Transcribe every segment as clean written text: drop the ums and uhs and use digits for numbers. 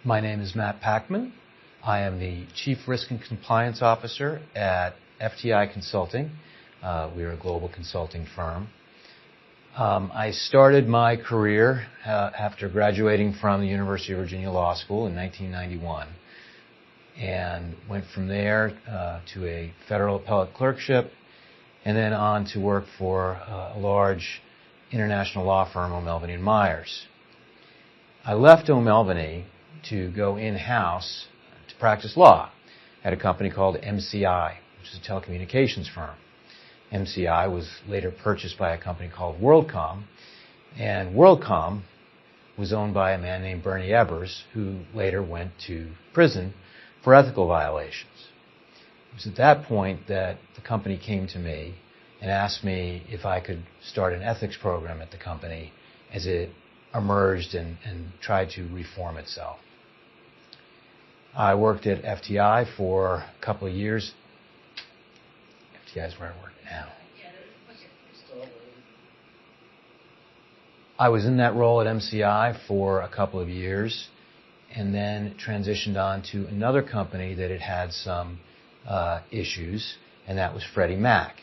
My name is Matt Pachman. I am the Chief Risk and Compliance Officer at FTI Consulting. We're a global consulting firm. I started my career after graduating from the University of Virginia Law School in 1991 and went from there to a federal appellate clerkship and then on to work for a large international law firm, O'Melveny & Myers. I left O'Melveny to go in-house to practice law at a company called MCI, which is a telecommunications firm. MCI was later purchased by a company called WorldComm, and WorldComm was owned by a man named Bernie Ebbers, who later went to prison for ethical violations. It was at that point that the company came to me and asked me if I could start an ethics program at the company as it emerged and tried to reform itself. I worked at FTI for a couple of years. FTI is where I work now. I was in that role at MCI for a couple of years and then transitioned on to another company that had some issues, and that was Freddie Mac.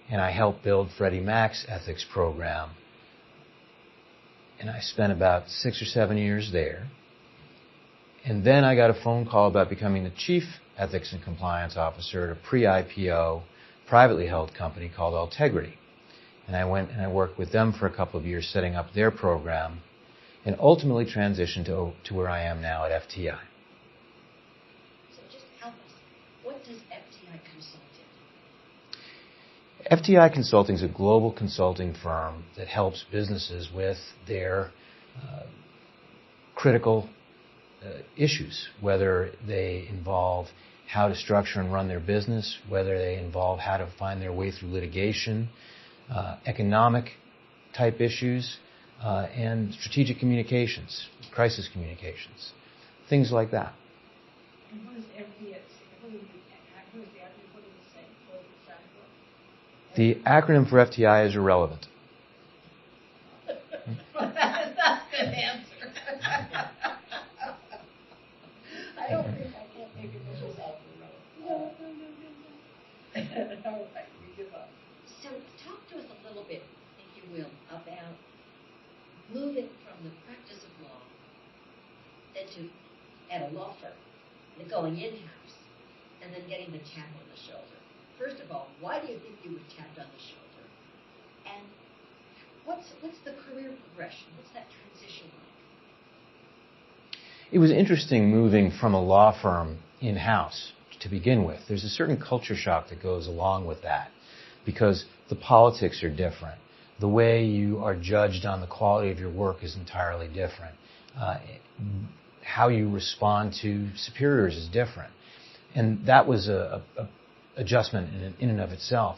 And I helped build Freddie Mac's ethics program. And I spent about 6 or 7 years there. And then I got a phone call about becoming the Chief Ethics and Compliance Officer at a pre-IPO, privately held company called Altegrity. And I went and I worked with them for a couple of years setting up their program and ultimately transitioned to where I am now at FTI. So just help us. What does FTI Consulting do? FTI Consulting is a global consulting firm that helps businesses with their critical issues, whether they involve how to structure and run their business, whether they involve how to find their way through litigation, economic type issues, and strategic communications, crisis communications, things like that. And what is FTI? What is the acronym? The acronym for FTI is irrelevant. That's a good answer. I don't think I can't think of this without irrelevant. No. All right, we give up. So talk to us a little bit, if you will, about moving from the practice of law into at a law firm, and going in-house, and then getting the tap on the shoulder. First of all, why do you think you were tapped on the shoulder? And what's the career progression? What's that transition like? It was interesting moving from a law firm in-house to begin with. There's a certain culture shock that goes along with that because the politics are different. The way you are judged on the quality of your work is entirely different. How you respond to superiors is different. And that was a adjustment in and of itself.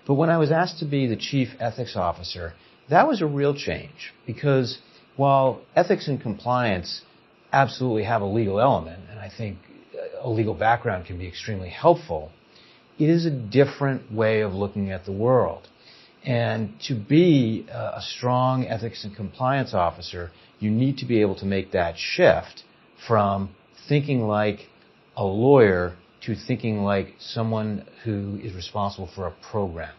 But when I was asked to be the Chief Ethics Officer, that was a real change because while ethics and compliance absolutely have a legal element, and I think a legal background can be extremely helpful, it is a different way of looking at the world. And to be a strong ethics and compliance officer, you need to be able to make that shift from thinking like a lawyer to thinking like someone who is responsible for a program,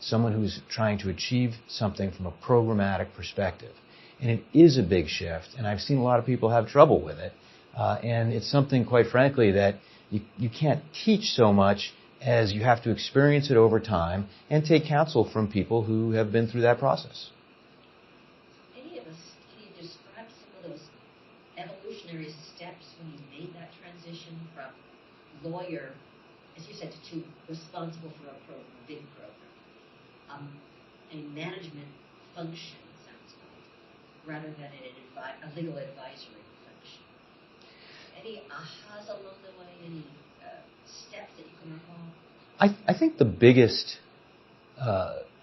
someone who's trying to achieve something from a programmatic perspective. And it is a big shift, and I've seen a lot of people have trouble with it. And it's something, quite frankly, that you can't teach so much as you have to experience it over time and take counsel from people who have been through that process. Can you describe some of those evolutionary steps when you made that transition from lawyer, as you said, to responsible for a program, a big program, a management function, sounds like, rather than a legal advisory function? Any ahas along the way? Any steps that you can recall? I think the biggest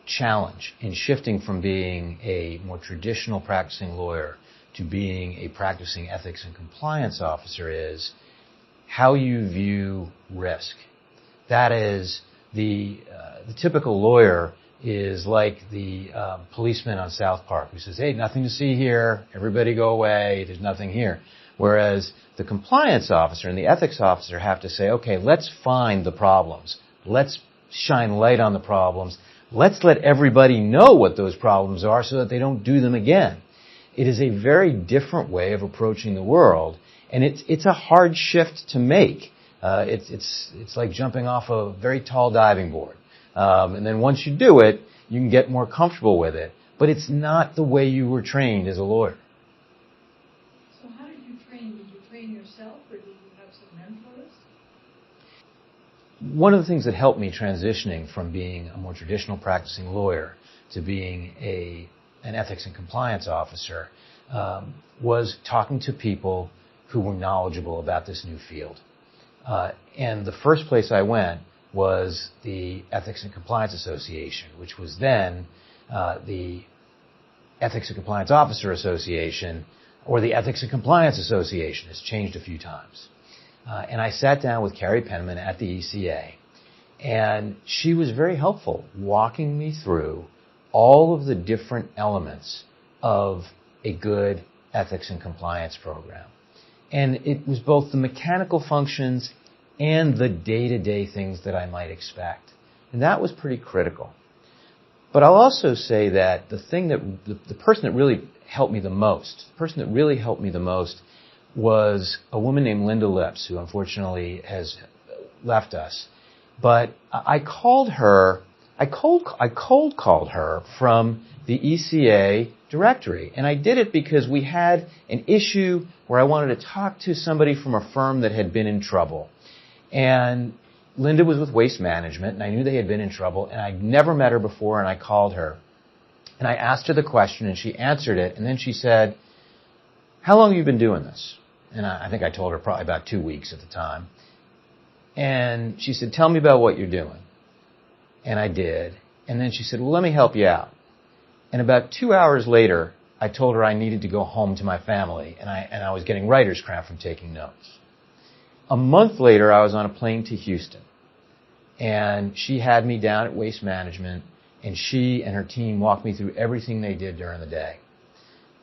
challenge in shifting from being a more traditional practicing lawyer to being a practicing ethics and compliance officer is how you view risk. That is, the typical lawyer is like the policeman on South Park who says, hey, nothing to see here, everybody go away, there's nothing here. Whereas the compliance officer and the ethics officer have to say, okay, let's find the problems. Let's shine light on the problems. Let's let everybody know what those problems are so that they don't do them again. It is a very different way of approaching the world, and it's a hard shift to make. It's like jumping off a very tall diving board. And then once you do it, you can get more comfortable with it. But it's not the way you were trained as a lawyer. So how did you train? Did you train yourself, or did you have some mentors? One of the things that helped me transitioning from being a more traditional practicing lawyer to being an ethics and compliance officer was talking to people who were knowledgeable about this new field. And the first place I went was the Ethics and Compliance Association, which was then the Ethics and Compliance Officer Association, or the Ethics and Compliance Association. It's changed a few times. And I sat down with Carrie Penman at the ECA, and she was very helpful, walking me through all of the different elements of a good ethics and compliance program. And it was both the mechanical functions and the day-to-day things that I might expect. And that was pretty critical. But I'll also say that the person that really helped me the most was a woman named Linda Lips, who unfortunately has left us. But I cold called her from the ECA directory. And I did it because we had an issue where I wanted to talk to somebody from a firm that had been in trouble. And Linda was with Waste Management, and I knew they had been in trouble, and I'd never met her before, and I called her. And I asked her the question, and she answered it, and then she said, "How long have you been doing this?" And I think I told her probably about 2 weeks at the time. And she said, "Tell me about what you're doing." And I did. And then she said, "Well, let me help you out." And about 2 hours later, I told her I needed to go home to my family, and I was getting writer's cramp from taking notes. A month later, I was on a plane to Houston, and she had me down at Waste Management, and she and her team walked me through everything they did during the day.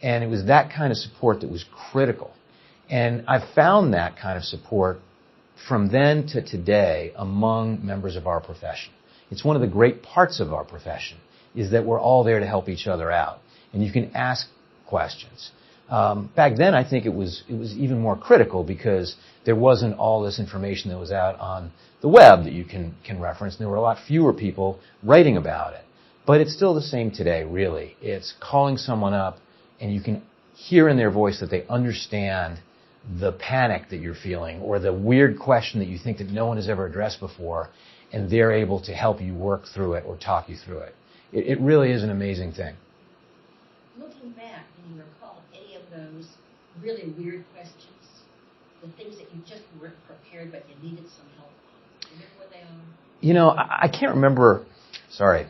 And it was that kind of support that was critical. And I found that kind of support from then to today among members of our profession. It's one of the great parts of our profession, is that we're all there to help each other out. And you can ask questions. Back then, I think it was even more critical because there wasn't all this information that was out on the web that you can reference. And there were a lot fewer people writing about it. But it's still the same today, really. It's calling someone up, and you can hear in their voice that they understand the panic that you're feeling or the weird question that you think that no one has ever addressed before, and they're able to help you work through it or talk you through it. It really is an amazing thing. Looking back, can you recall any of those really weird questions? The things that you just weren't prepared but you needed some help on? Do you remember what they are? You know, I can't remember. Sorry.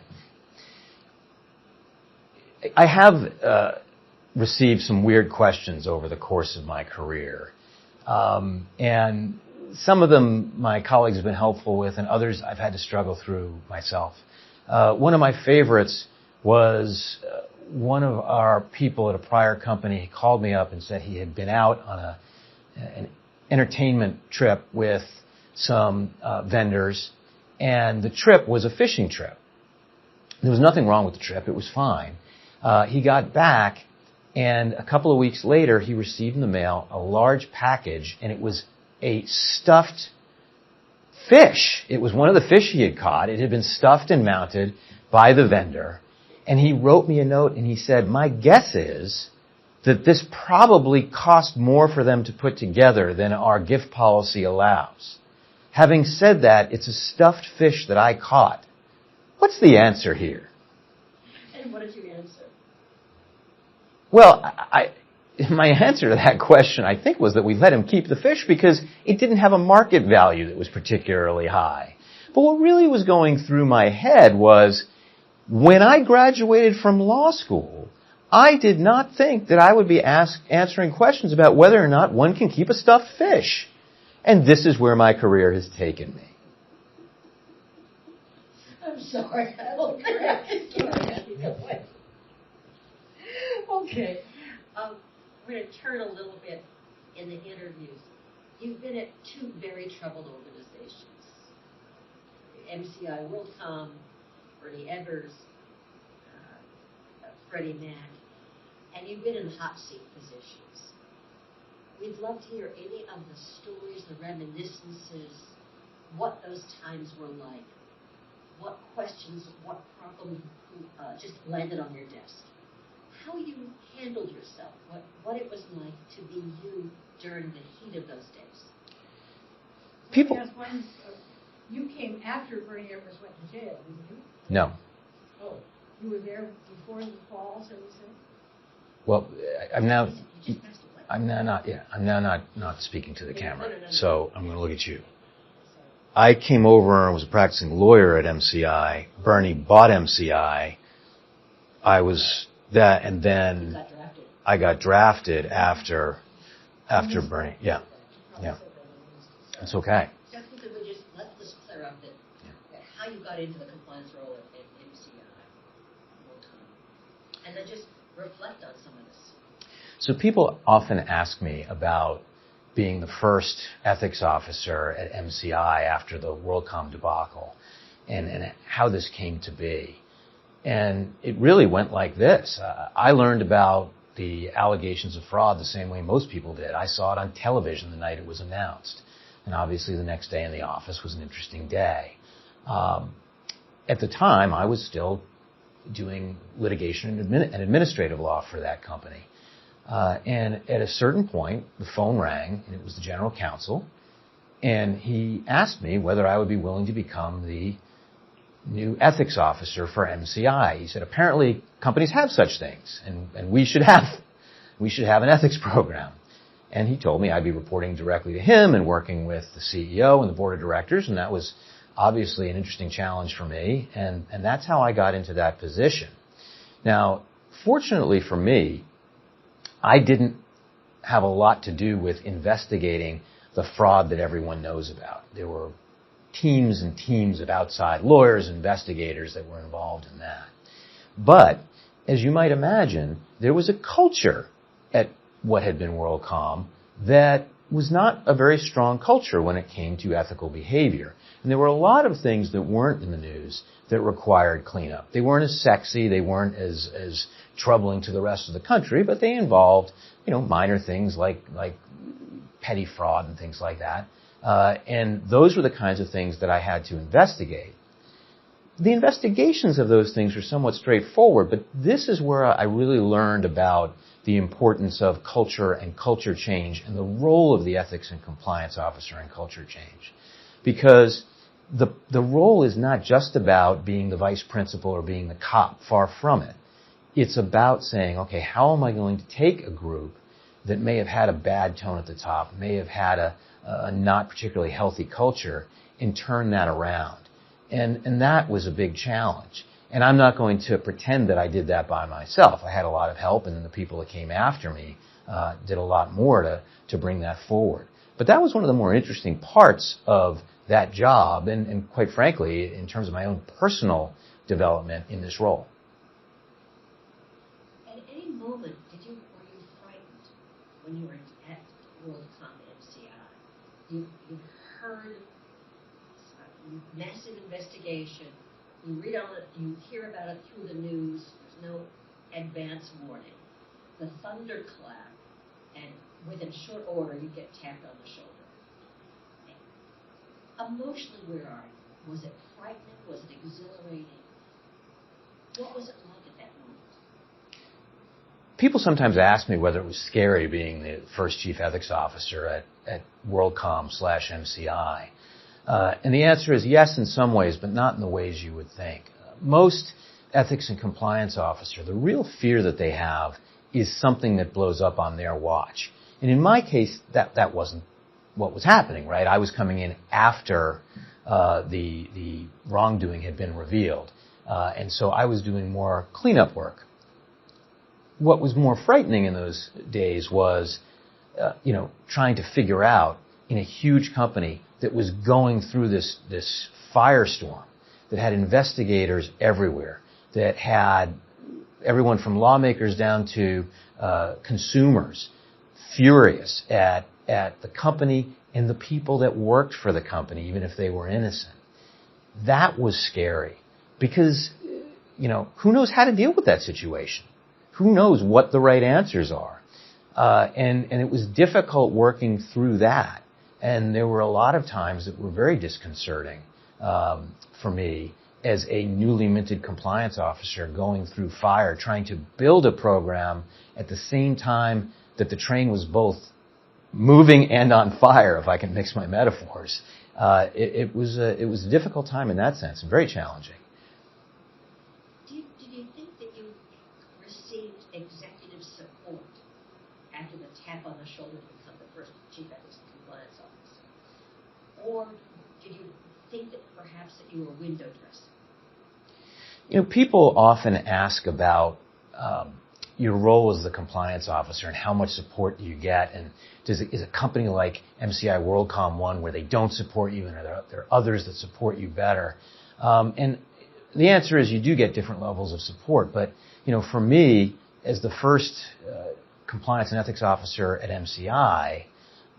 I have received some weird questions over the course of my career. And some of them my colleagues have been helpful with, and others I've had to struggle through myself. One of my favorites was one of our people at a prior company. He called me up and said he had been out on an entertainment trip with some vendors, and the trip was a fishing trip. There was nothing wrong with the trip. It was fine. He got back, and a couple of weeks later, he received in the mail a large package, and it was a stuffed fish. It was one of the fish he had caught. It had been stuffed and mounted by the vendor. And he wrote me a note, and he said, "My guess is that this probably cost more for them to put together than our gift policy allows. Having said that, it's a stuffed fish that I caught. What's the answer here?" And what did you answer? Well, my answer to that question, I think, was that we let him keep the fish because it didn't have a market value that was particularly high. But what really was going through my head was, when I graduated from law school, I did not think that I would be answering questions about whether or not one can keep a stuffed fish. And this is where my career has taken me. I'm sorry. Okay. We're going to turn a little bit in the interviews, you've been at two very troubled organizations, MCI WorldCom, Bernie Ebbers, Freddie Mac, and you've been in hot seat positions. We'd love to hear any of the stories, the reminiscences, what those times were like, what questions, what problems just landed on your desk, how you handled yourself, what it was like to be you during the heat of those days. People. You came after Bernie Ebbers went to jail, didn't you? No. Oh, you were there before the fall, so to say? Well, I'm now not speaking to the camera, so I'm going to look at you. I came over and was a practicing lawyer at MCI. Bernie bought MCI. I was that, and then I got drafted after Bernie. Yeah. It's okay. Just because let's just clear up that how you got into the compliance role at MCI, and then just reflect on some of this. So people often ask me about being the first ethics officer at MCI after the WorldCom debacle and how this came to be. And it really went like this. I learned about the allegations of fraud the same way most people did. I saw it on television the night it was announced. And obviously the next day in the office was an interesting day. At the time, I was still doing litigation and administrative law for that company. And at a certain point, the phone rang, and it was the general counsel, and he asked me whether I would be willing to become the new ethics officer for MCI. He said, apparently companies have such things, and we should have an ethics program. And he told me I'd be reporting directly to him and working with the CEO and the board of directors, and that was obviously an interesting challenge for me, and that's how I got into that position. Now, fortunately for me, I didn't have a lot to do with investigating the fraud that everyone knows about. There were teams and teams of outside lawyers, investigators that were involved in that. But, as you might imagine, there was a culture at what had been WorldCom that was not a very strong culture when it came to ethical behavior. And there were a lot of things that weren't in the news that required cleanup. They weren't as sexy, they weren't as troubling to the rest of the country, but they involved, minor things like petty fraud and things like that. And those were the kinds of things that I had to investigate. The investigations of those things were somewhat straightforward, but this is where I really learned about the importance of culture and culture change and the role of the ethics and compliance officer in culture change. Because the role is not just about being the vice principal or being the cop, far from it. It's about saying, okay, how am I going to take a group that may have had a bad tone at the top, may have had a not particularly healthy culture, and turn that around? And that was a big challenge. And I'm not going to pretend that I did that by myself. I had a lot of help, and then the people that came after me did a lot more to bring that forward. But that was one of the more interesting parts of that job, and quite frankly, in terms of my own personal development in this role. At any moment, were you frightened when you were at WorldCom MCI? You heard massive investigation. You read on it, you hear about it through the news. There's no advance warning. The thunderclap, and within short order, you get tapped on the shoulder. Emotionally, where are you? Was it frightening? Was it exhilarating? What was it like at that moment? People sometimes ask me whether it was scary being the first chief ethics officer at WorldCom/MCI. And the answer is yes in some ways, but not in the ways you would think. Most ethics and compliance officer, the real fear that they have is something that blows up on their watch. And in my case, that wasn't what was happening, right? I was coming in after the wrongdoing had been revealed. And so I was doing more cleanup work. What was more frightening in those days was, trying to figure out in a huge company that was going through this firestorm, that had investigators everywhere, that had everyone from lawmakers down to consumers furious at the company and the people that worked for the company, even if they were innocent. That was scary because, who knows how to deal with that situation? Who knows what the right answers are? And it was difficult working through that. And there were a lot of times that were very disconcerting for me as a newly minted compliance officer going through fire, trying to build a program at the same time that the train was both moving and on fire, if I can mix my metaphors. It was a difficult time in that sense, and very challenging. Did you think that you received executive support after the tap on the shoulder to become the first chief ethics and compliance officer? Or did you think that perhaps that you were window dressing? People often ask about your role as the compliance officer and how much support do you get, and is a company like MCI WorldCom one where they don't support you, and are there others that support you better? And the answer is you do get different levels of support. But for me, as the first compliance and ethics officer at MCI,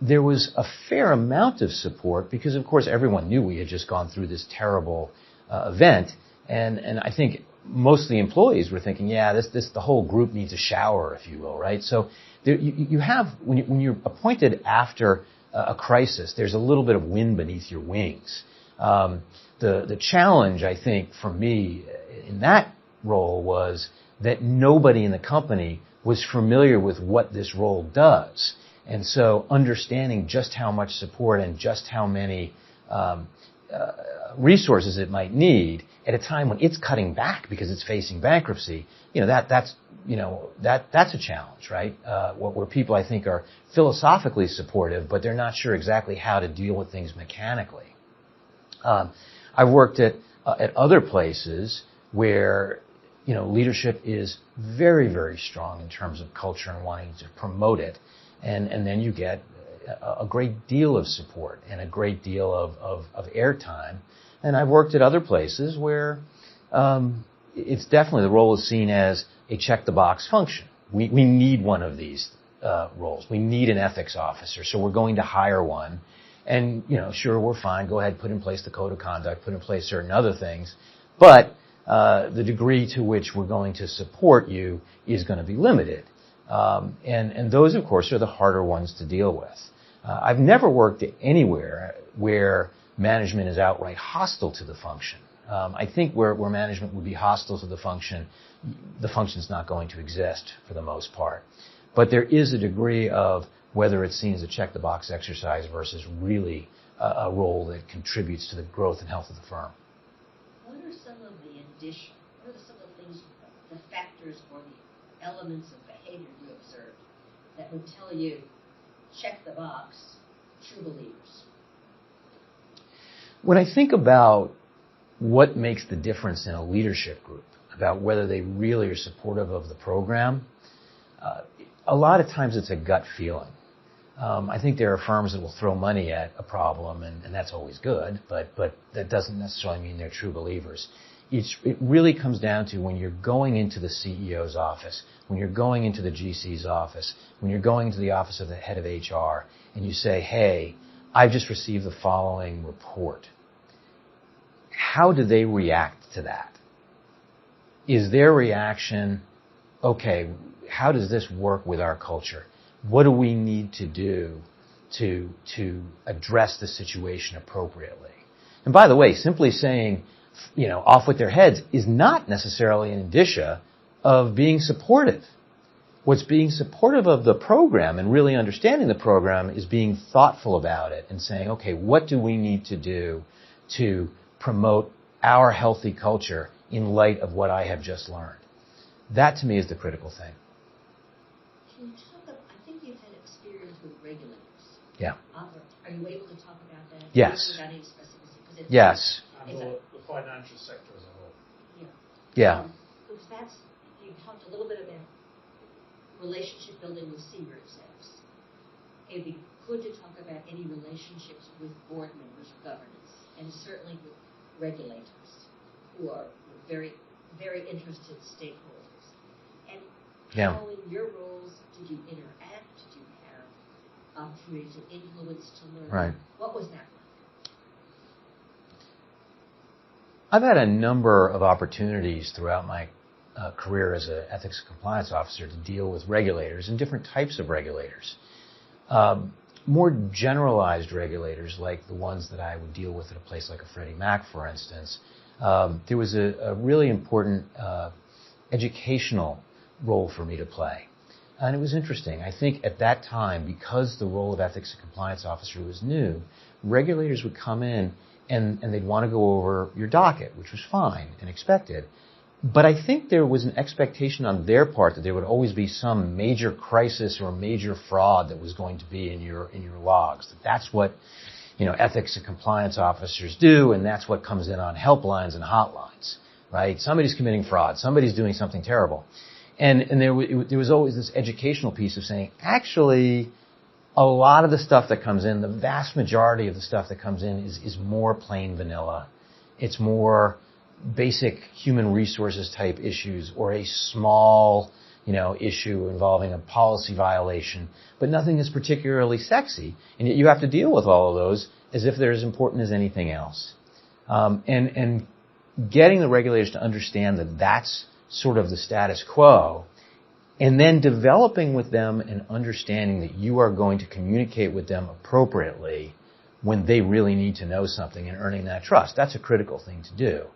there was a fair amount of support because, of course, everyone knew we had just gone through this terrible event, and I think most of the employees were thinking, the whole group needs a shower, if you will, right? So you have, when you're appointed after a crisis, there's a little bit of wind beneath your wings. The challenge, I think, for me in that role was that nobody in the company was familiar with what this role does. And so understanding just how much support and just how many resources it might need at a time when it's cutting back because it's facing bankruptcy, that's a challenge, right? Where people, I think, are philosophically supportive, but they're not sure exactly how to deal with things mechanically. I've worked at other places where leadership is very, very strong in terms of culture and wanting to promote it, and then you get a great deal of support and a great deal of airtime. And I've worked at other places where it's definitely, the role is seen as a check-the-box function. We need one of these roles. We need an ethics officer, so we're going to hire one. And, sure, we're fine. Go ahead, put in place the code of conduct, put in place certain other things. But the degree to which we're going to support you is going to be limited. And those, of course, are the harder ones to deal with. I've never worked anywhere where management is outright hostile to the function. I think where management would be hostile to the function's not going to exist for the most part. But there is a degree of whether it's seen as a check-the-box exercise versus really a role that contributes to the growth and health of the firm. What are some of the indicia, what are some of the things, the factors or the elements of behavior you observed that would tell you, check the box, true believers? When I think about what makes the difference in a leadership group, about whether they really are supportive of the program, a lot of times it's a gut feeling. I think there are firms that will throw money at a problem, and that's always good, but that doesn't necessarily mean they're true believers. It really comes down to when you're going into the CEO's office, when you're going into the GC's office, when you're going to the office of the head of HR, and you say, hey, I've just received the following report. How do they react to that? Is their reaction, okay, how does this work with our culture? What do we need to do to address the situation appropriately? And by the way, simply saying, off with their heads is not necessarily an indicia of being supportive. What's being supportive of the program and really understanding the program is being thoughtful about it and saying, okay, what do we need to do to promote our healthy culture in light of what I have just learned? That to me is the critical thing. Can you talk about, I think you've had experience with regulators. Yeah. Are you able to talk about that? Yes. Without any specificity? Yes. And the financial sector as a whole. Yeah. Because you talked a little bit about relationship building with senior execs. It'd be good to talk about any relationships with board members or governance, and certainly with regulators, who are very, very interested stakeholders. And how in your roles did you interact? Did you have opportunity to influence, to learn. Right. What was that like? I've had a number of opportunities throughout my career as an ethics and compliance officer to deal with regulators and different types of regulators. More generalized regulators, like the ones that I would deal with at a place like a Freddie Mac, for instance, there was a really important educational role for me to play. And it was interesting. I think at that time, because the role of ethics and compliance officer was new, regulators would come in and they'd want to go over your docket, which was fine and expected. But I think there was an expectation on their part that there would always be some major crisis or major fraud that was going to be in your logs. That's what, ethics and compliance officers do, and that's what comes in on helplines and hotlines, right? Somebody's committing fraud. Somebody's doing something terrible. And there was always this educational piece of saying, actually, a lot of the stuff that comes in, the vast majority of the stuff that comes in is more plain vanilla. It's more basic human resources type issues or a small, issue involving a policy violation, but nothing is particularly sexy. And yet you have to deal with all of those as if they're as important as anything else. And getting the regulators to understand that that's sort of the status quo, and then developing with them an understanding that you are going to communicate with them appropriately when they really need to know something and earning that trust. That's a critical thing to do.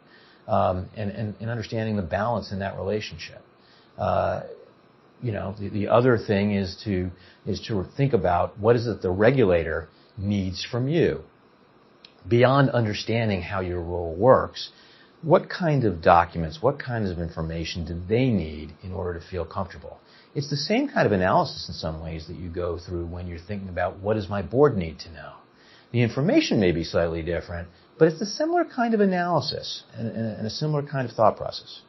And understanding the balance in that relationship. The other thing is to think about what is it the regulator needs from you. Beyond understanding how your role works, what kind of documents, what kinds of information do they need in order to feel comfortable? It's the same kind of analysis in some ways that you go through when you're thinking about what does my board need to know. The information may be slightly different, but it's a similar kind of analysis and a similar kind of thought process.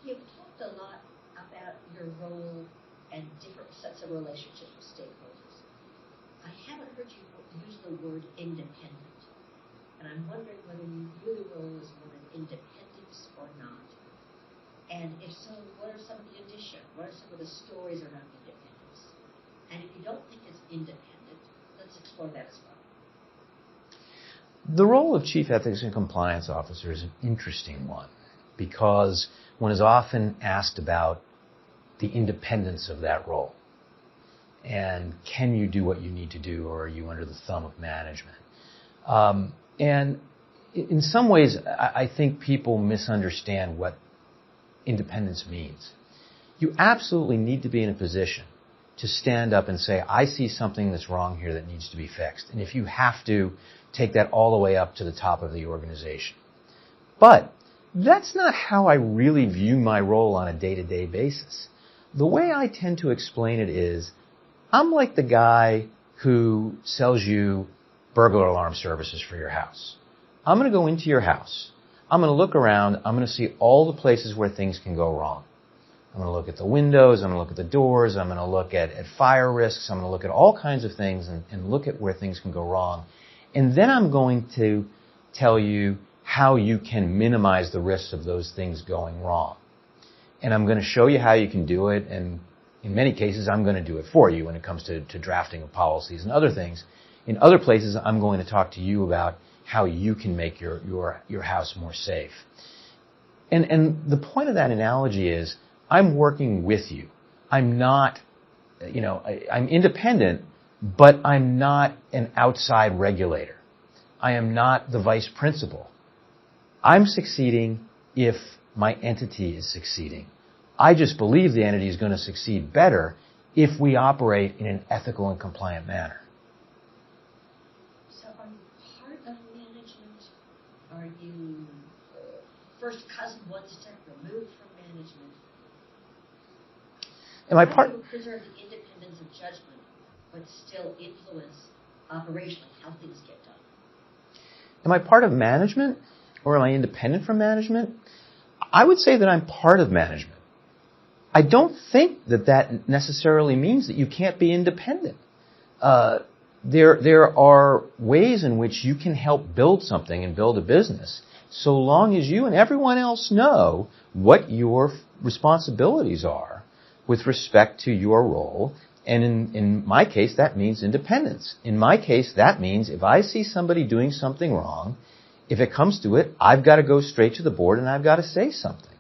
You've talked a lot about your role and different sets of relationships with stakeholders. I haven't heard you use the word independent. And I'm wondering whether you view the role as one of independence or not. And if so, what are some of the indicia? What are some of the stories around independence? And if you don't think it's independent, let's explore that as well. The role of Chief Ethics and Compliance Officer is an interesting one because one is often asked about the independence of that role. And can you do what you need to do, or are you under the thumb of management? And in some ways, I think people misunderstand what independence means. You absolutely need to be in a position to stand up and say, I see something that's wrong here that needs to be fixed. And if you have to, take that all the way up to the top of the organization. But that's not how I really view my role on a day-to-day basis. The way I tend to explain it is, I'm like the guy who sells you burglar alarm services for your house. I'm going to go into your house. I'm going to look around. I'm going to see all the places where things can go wrong. I'm going to look at the windows. I'm going to look at the doors. I'm going to look at fire risks. I'm going to look at all kinds of things and look at where things can go wrong. And then I'm going to tell you how you can minimize the risks of those things going wrong. And I'm going to show you how you can do it. And in many cases, I'm going to do it for you when it comes to drafting of policies and other things. In other places, I'm going to talk to you about how you can make your house more safe. And the point of that analogy is, I'm working with you. I'm not, I'm independent, but I'm not an outside regulator. I am not the vice principal. I'm succeeding if my entity is succeeding. I just believe the entity is going to succeed better if we operate in an ethical and compliant manner. So are you part of management? Are you first cousin, one step removed from management? Am I How part? do you preserve the independence of judgment, but still influence operationally how things get done? Am I part of management, or am I independent from management? I would say that I'm part of management. I don't think that necessarily means that you can't be independent. There are ways in which you can help build something and build a business, so long as you and everyone else know what your responsibilities are with respect to your role And in my case, that means independence. In my case, that means if I see somebody doing something wrong, if it comes to it, I've got to go straight to the board and I've got to say something.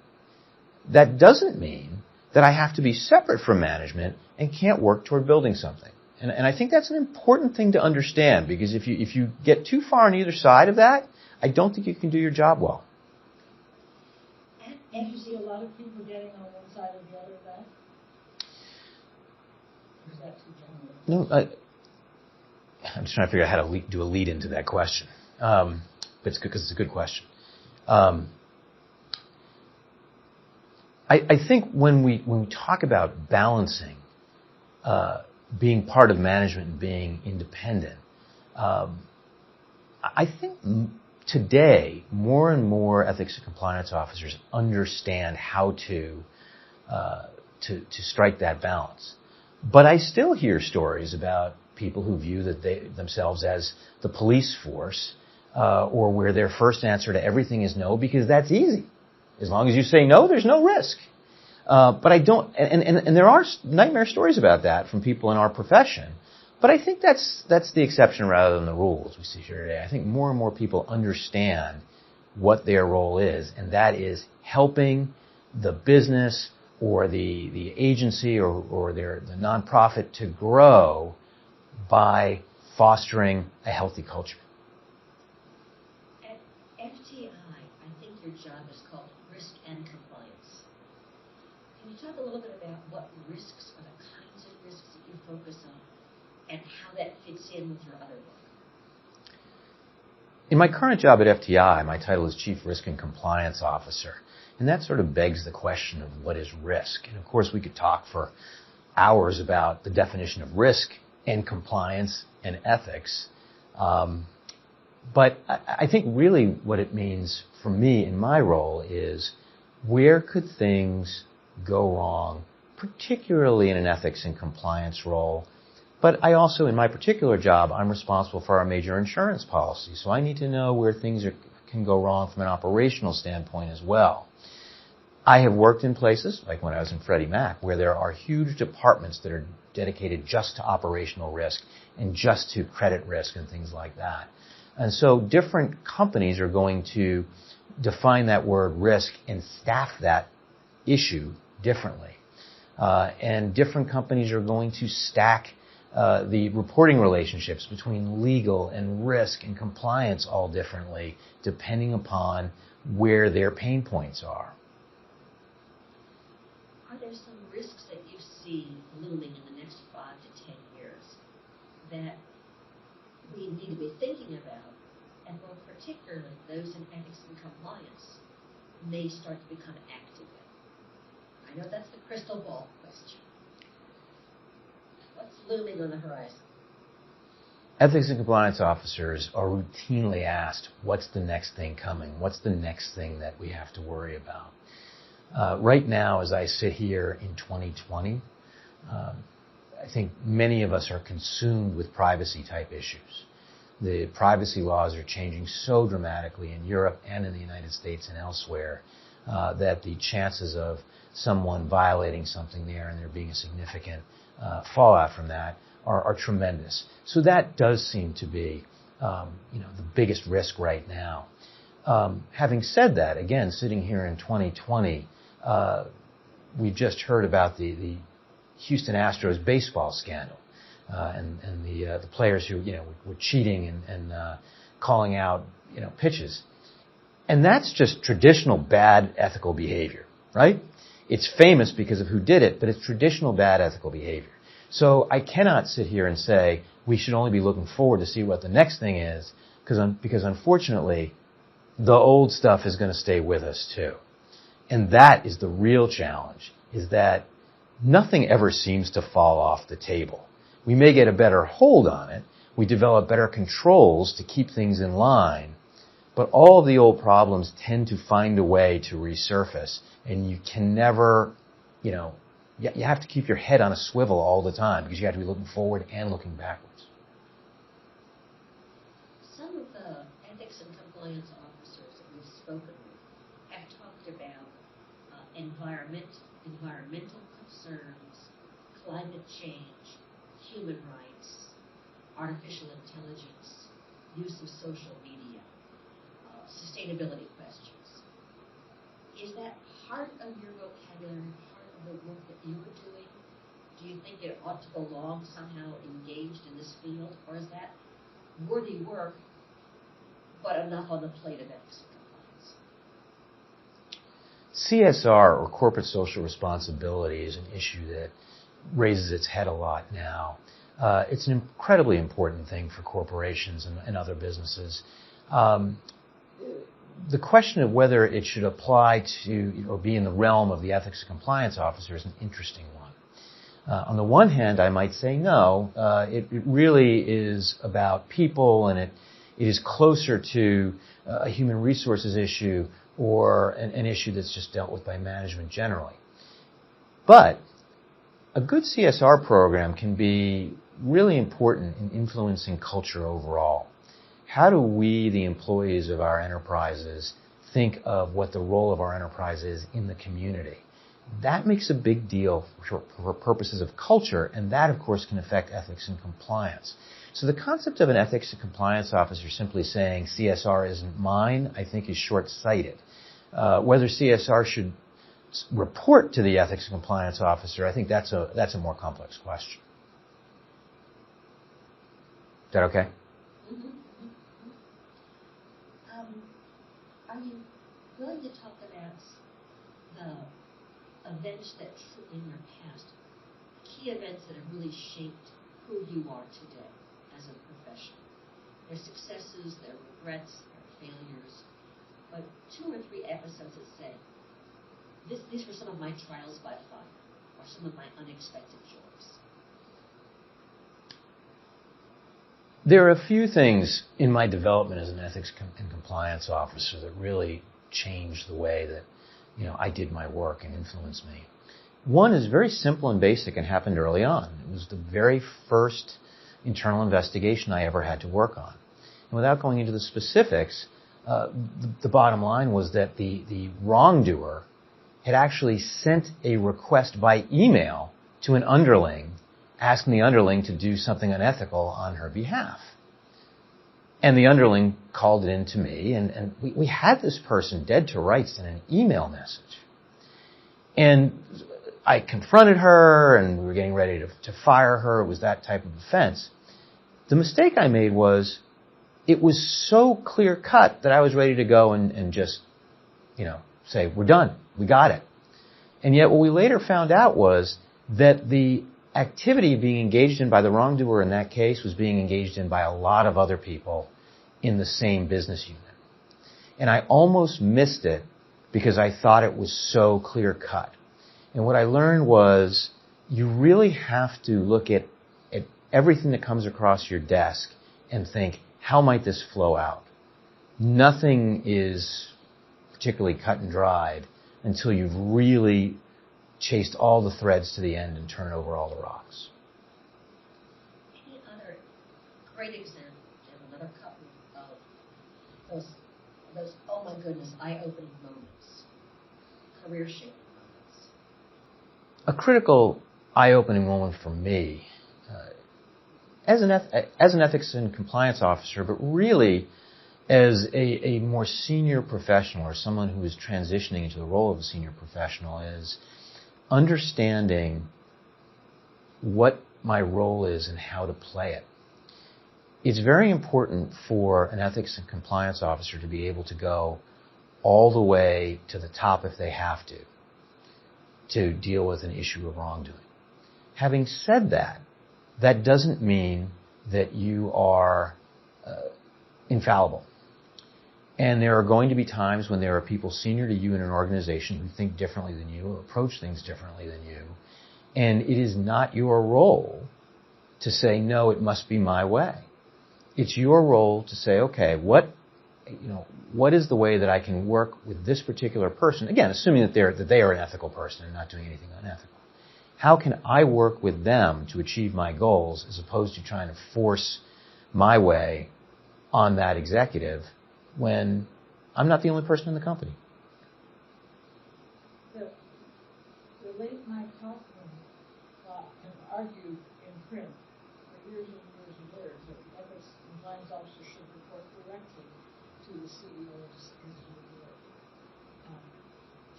That doesn't mean that I have to be separate from management and can't work toward building something. And I think that's an important thing to understand, because if you get too far on either side of that, I don't think you can do your job well. And you see a lot of people getting on one side or the other of that? Or is that too general? No, I'm just trying to figure out how to do a lead into that question. But it's good because it's a good question. I think when we talk about balancing being part of management and being independent, I think today more and more ethics and compliance officers understand how to strike that balance. But I still hear stories about people who view themselves as the police force, or where their first answer to everything is no, because that's easy. As long as you say no, there's no risk. But I don't, and there are nightmare stories about that from people in our profession. But I think that's the exception rather than the rule, as we see here today. I think more and more people understand what their role is, and that is helping the business or the agency or the nonprofit to grow by fostering a healthy culture. At FTI, I think your job is called risk and compliance. Can you talk a little bit about what risks are the kinds of risks that you focus on and how that fits in with your other work? In my current job at FTI, my title is Chief Risk and Compliance Officer. And that sort of begs the question of what is risk. And of course, we could talk for hours about the definition of risk and compliance and ethics. But I think really what it means for me in my role is, where could things go wrong, particularly in an ethics and compliance role. But I also, in my particular job, I'm responsible for our major insurance policy. So I need to know where things can go wrong from an operational standpoint as well. I have worked in places, like when I was in Freddie Mac, where there are huge departments that are dedicated just to operational risk and just to credit risk and things like that. And so different companies are going to define that word risk and staff that issue differently. And different companies are going to stack the reporting relationships between legal and risk and compliance all differently, depending upon where their pain points are. Are there some risks that you see looming in the next 5 to 10 years that we need to be thinking about, and more particularly those in ethics and compliance may start to become active in? I know that's the crystal ball question. What's looming on the horizon? Ethics and compliance officers are routinely asked, what's the next thing coming? What's the next thing that we have to worry about? Right now, as I sit here in 2020, I think many of us are consumed with privacy-type issues. The privacy laws are changing so dramatically in Europe and in the United States and elsewhere that the chances of someone violating something there and there being a significant fallout from that are tremendous. So that does seem to be the biggest risk right now. Having said that, again, sitting here in 2020, we just heard about the Houston Astros baseball scandal and the players who were cheating and calling out pitches, and that's just traditional bad ethical behavior, right? It's famous because of who did it, but it's traditional bad ethical behavior. So I cannot sit here and say we should only be looking forward to see what the next thing is, because unfortunately, the old stuff is going to stay with us too. And that is the real challenge, is that nothing ever seems to fall off the table. We may get a better hold on it. We develop better controls to keep things in line. But all of the old problems tend to find a way to resurface. And you can never, you have to keep your head on a swivel all the time, because you have to be looking forward and looking backwards. Some of the ethics and compliance officers that we've spoken with have talked about environmental concerns, climate change, human rights, artificial intelligence, use of social media, sustainability questions. Is that part of your vocabulary, part of the work that you were doing? Do you think it ought to belong somehow engaged in this field, or is that worthy work, but enough on the plate of ethics and compliance? CSR, or corporate social responsibility, is an issue that raises its head a lot now. It's an incredibly important thing for corporations and other businesses. The question of whether it should apply to or be in the realm of the ethics and compliance officer is an interesting one. On the one hand, I might say no. It really is about people, and it is closer to a human resources issue or an issue that's just dealt with by management generally. But a good CSR program can be really important in influencing culture overall. How do we, the employees of our enterprises, think of what the role of our enterprise is in the community? That makes a big deal for purposes of culture, and that, of course, can affect ethics and compliance. So the concept of an ethics and compliance officer simply saying CSR isn't mine, I think, is short-sighted. Whether CSR should report to the ethics and compliance officer, I think that's a more complex question. Is that okay? Are you willing to talk about the events that in your past, key events that have really shaped who you are today as a professional? Their successes, their regrets, their failures, but 2 or 3 episodes that say, these were some of my trials by fire, or some of my unexpected joys. There are a few things in my development as an ethics and compliance officer that really changed the way that I did my work and influenced me. One is very simple and basic and happened early on. It was the very first internal investigation I ever had to work on. And without going into the specifics, the bottom line was that the wrongdoer had actually sent a request by email to an underling, asking the underling to do something unethical on her behalf. And the underling called it in to me, and we had this person dead to rights in an email message. And I confronted her, and we were getting ready to fire her. It was that type of offense. The mistake I made was, it was so clear-cut that I was ready to go and just, say, we're done. We got it. And yet what we later found out was that the activity being engaged in by the wrongdoer in that case was being engaged in by a lot of other people in the same business unit. And I almost missed it because I thought it was so clear-cut. And what I learned was you really have to look at everything that comes across your desk and think, how might this flow out? Nothing is particularly cut and dried until you've really chased all the threads to the end and turn over all the rocks. Any other great example, Jim, another couple of those oh my goodness, eye-opening moments, career-shaping moments? A critical eye-opening moment for me, as an ethics and compliance officer, but really as a more senior professional or someone who is transitioning into the role of a senior professional, is understanding what my role is and how to play it. It's very important for an ethics and compliance officer to be able to go all the way to the top if they have to deal with an issue of wrongdoing. Having said that, that doesn't mean that you are infallible. And there are going to be times when there are people senior to you in an organization who think differently than you, or approach things differently than you. And it is not your role to say, no, it must be my way. It's your role to say, okay, what is the way that I can work with this particular person? Again, assuming that they are an ethical person and not doing anything unethical. How can I work with them to achieve my goals as opposed to trying to force my way on that executive when I'm not the only person in the company? The late Mike Pachman argued in print to the CEOs as you would,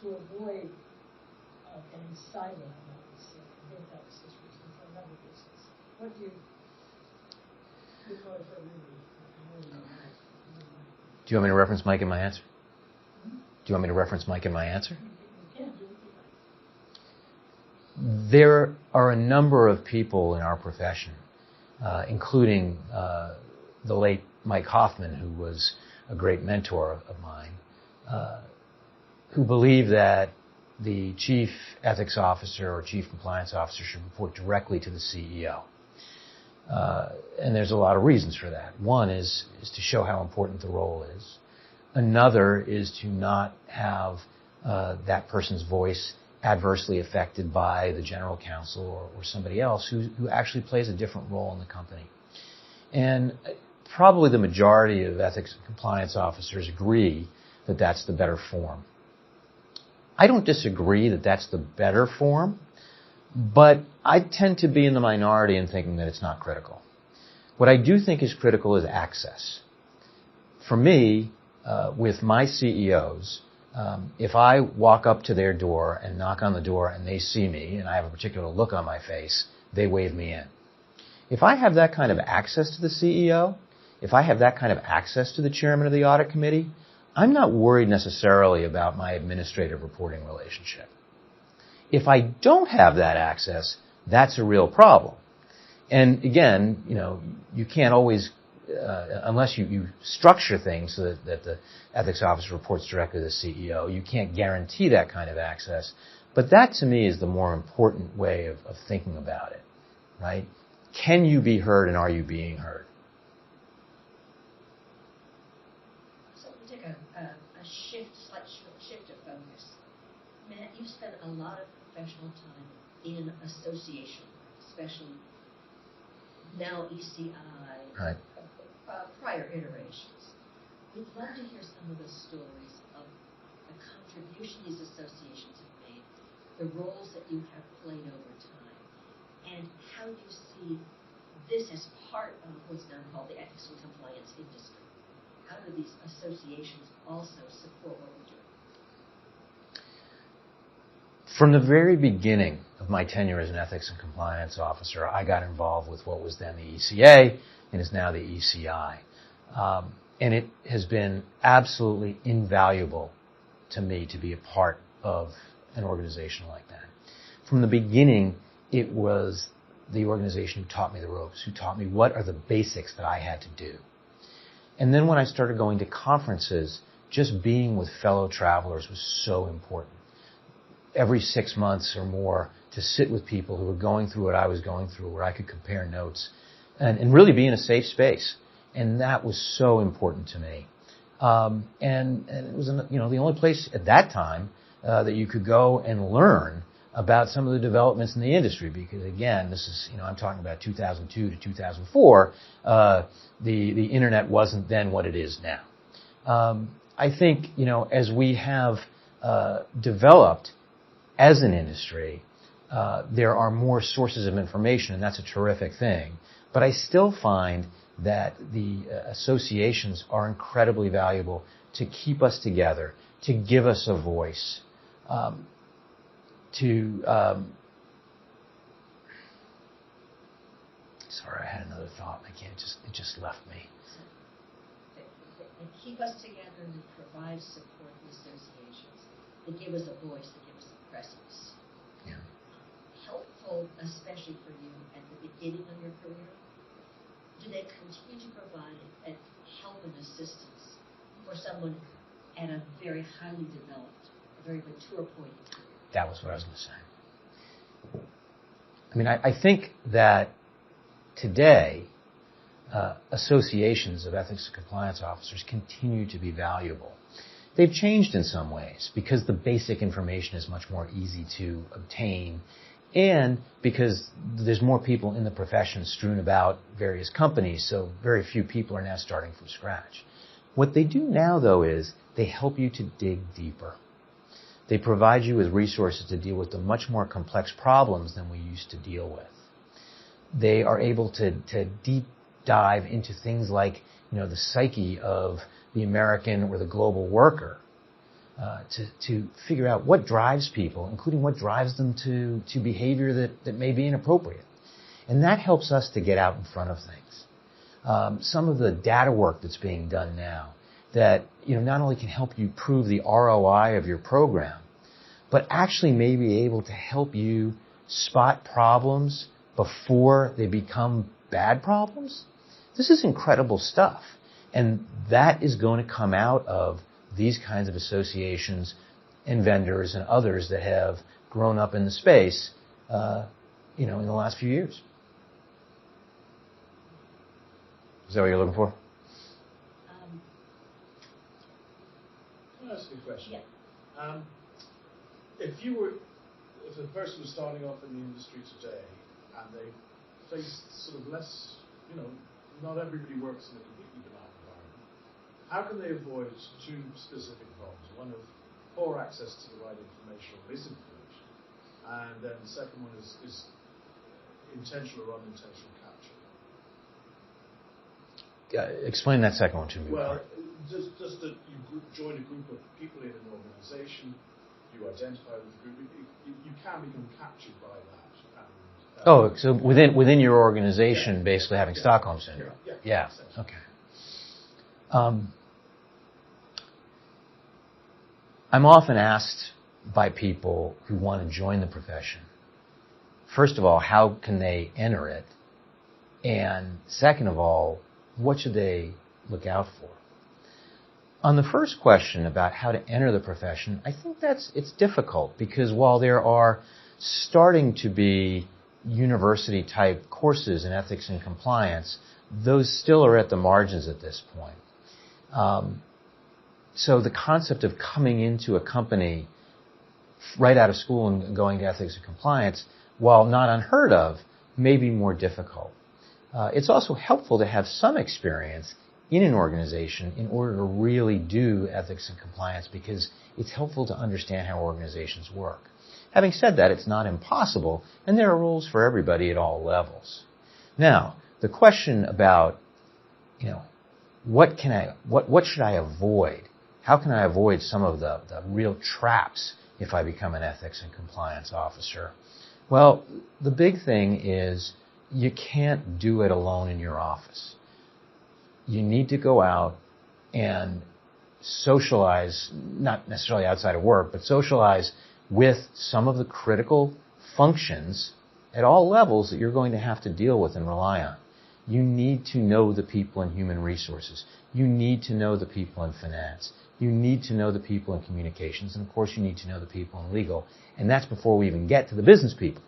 to avoid getting sidelined, I would say. I think that was his reason for another business. What do you for really? Do you want me to reference Mike in my answer? Do you want me to reference Mike in my answer? You can do it. There are a number of people in our profession, including the late Mike Hoffman, who was a great mentor of mine, who believe that the chief ethics officer or chief compliance officer should report directly to the CEO. And there's a lot of reasons for that. One is to show how important the role is. Another is to not have that person's voice adversely affected by the general counsel or somebody else who actually plays a different role in the company. And probably the majority of ethics and compliance officers agree that that's the better form. I don't disagree that that's the better form, but I tend to be in the minority in thinking that it's not critical. What I do think is critical is access. For me, with my CEOs, if I walk up to their door and knock on the door and they see me and I have a particular look on my face, they wave me in. If I have that kind of access to the CEO, if I have that kind of access to the chairman of the audit committee, I'm not worried necessarily about my administrative reporting relationship. If I don't have that access, that's a real problem. And again, you can't always, unless you structure things so that the ethics officer reports directly to the CEO, you can't guarantee that kind of access. But that, to me, is the more important way of thinking about it, right? Can you be heard and are you being heard? So we take a slight shift of focus. Matt, you've spent a lot of professional time in association, especially now ECI, Right. Prior iterations. We'd love to hear some of the stories of the contribution these associations have made, the roles that you have played over time, and how you see this as part of what's now called the ethics and compliance industry. How do these associations also support what we're doing? From the very beginning of my tenure as an ethics and compliance officer, I got involved with what was then the ECA and is now the ECI. And it has been absolutely invaluable to me to be a part of an organization like that. From the beginning, it was the organization who taught me the ropes, who taught me what are the basics that I had to do. And then when I started going to conferences, just being with fellow travelers was so important. Every 6 months or more to sit with people who were going through what I was going through, where I could compare notes and really be in a safe space. And that was so important to me. And it was the only place at that time that you could go and learn about some of the developments in the industry, because again, this is, I'm talking about 2002 to 2004, the internet wasn't then what it is now. I think, as we have developed as an industry, there are more sources of information, and that's a terrific thing. But I still find that the associations are incredibly valuable to keep us together, to give us a voice, sorry, I had another thought. It just left me. They keep us together and they provide support to associations. They give us a voice, they give us a presence. Yeah. Helpful, especially for you at the beginning of your career. Do they continue to provide help and assistance for someone at a very highly developed, a very mature point in career? That was what I was going to say. I think that today, associations of ethics and compliance officers continue to be valuable. They've changed in some ways because the basic information is much more easy to obtain, and because there's more people in the profession strewn about various companies, so very few people are now starting from scratch. What they do now, though, is they help you to dig deeper. They provide you with resources to deal with the much more complex problems than we used to deal with. They are able to deep dive into things like, the psyche of the American or the global worker, to figure out what drives people, including what drives them to behavior that may be inappropriate. And that helps us to get out in front of things. Some of the data work that's being done now that, not only can help you prove the ROI of your program, but actually may be able to help you spot problems before they become bad problems. This is incredible stuff. And that is going to come out of these kinds of associations and vendors and others that have grown up in the space, in the last few years. Is that what you're looking for? Can I ask you a question? Yeah. If a person was starting off in the industry today and they faced sort of less, not everybody works in a completely benign environment, how can they avoid two specific problems? One of poor access to the right information or misinformation, and then the second one is intentional or unintentional capture. Explain that second one to me. Well, just that you join a group of people in an organization, you identify with the group, you can become captured by that. So within your organization, basically having Stockholm Syndrome. Yeah. Okay. I'm often asked by people who want to join the profession, first of all, how can they enter it? And second of all, what should they look out for? On the first question about how to enter the profession, I think it's difficult because while there are starting to be university-type courses in ethics and compliance, those still are at the margins at this point. So the concept of coming into a company right out of school and going to ethics and compliance, while not unheard of, may be more difficult. It's also helpful to have some experience in an organization in order to really do ethics and compliance because it's helpful to understand how organizations work. Having said that, it's not impossible, and there are rules for everybody at all levels. Now, the question about, what should I avoid? How can I avoid some of the real traps if I become an ethics and compliance officer? Well, the big thing is you can't do it alone in your office. You need to go out and socialize, not necessarily outside of work, but socialize with some of the critical functions at all levels that you're going to have to deal with and rely on. You need to know the people in human resources. You need to know the people in finance. You need to know the people in communications. And of course, you need to know the people in legal. And that's before we even get to the business people.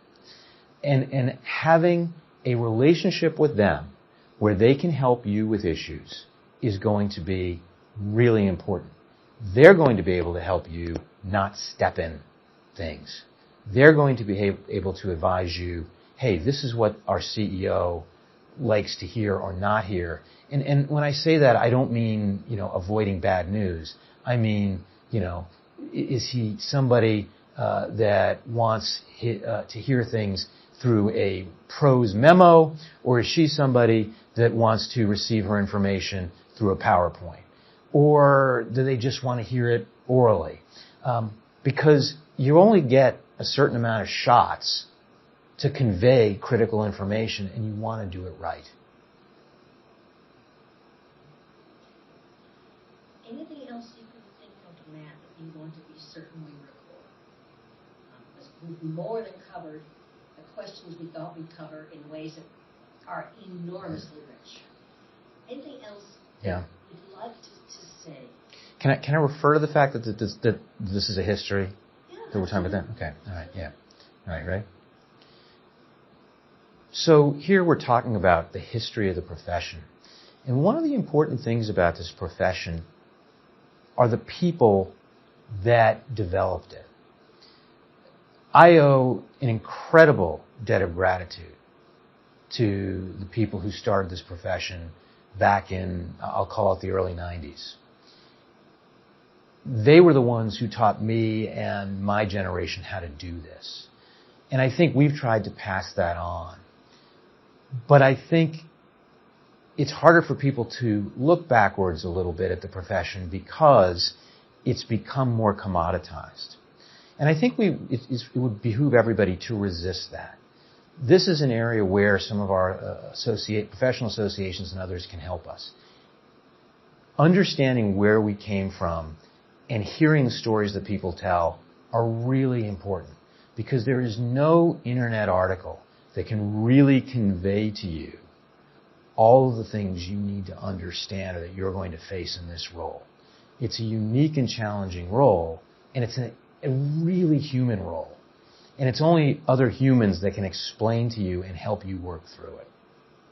And having a relationship with them where they can help you with issues is going to be really important. They're going to be able to help you not step in things. They're going to be able to advise you, hey, this is what our CEO likes to hear or not hear. And when I say that, I don't mean, avoiding bad news. I mean, is he somebody that wants to hear things through a prose memo, or is she somebody that wants to receive her information through a PowerPoint? Or do they just want to hear it orally? Because you only get a certain amount of shots to convey critical information, and you want to do it right. Anything else you can think of, Matt, that you want to be certain we record? We've more than covered the questions we thought we'd cover in ways that are enormously rich. Anything else you'd like to say? Can I refer to the fact that this is a history? Yeah. That we're talking about that? Okay. All right. Yeah. All right. Ready? So here we're talking about the history of the profession. And one of the important things about this profession are the people that developed it. I owe an incredible debt of gratitude to the people who started this profession back in, I'll call it the early 90s. They were the ones who taught me and my generation how to do this. And I think we've tried to pass that on. But I think it's harder for people to look backwards a little bit at the profession because it's become more commoditized. And I think it would behoove everybody to resist that. This is an area where some of our professional associations and others can help us. Understanding where we came from and hearing the stories that people tell are really important, because there is no internet article that can really convey to you all of the things you need to understand or that you're going to face in this role. It's a unique and challenging role, and it's a really human role. And it's only other humans that can explain to you and help you work through it.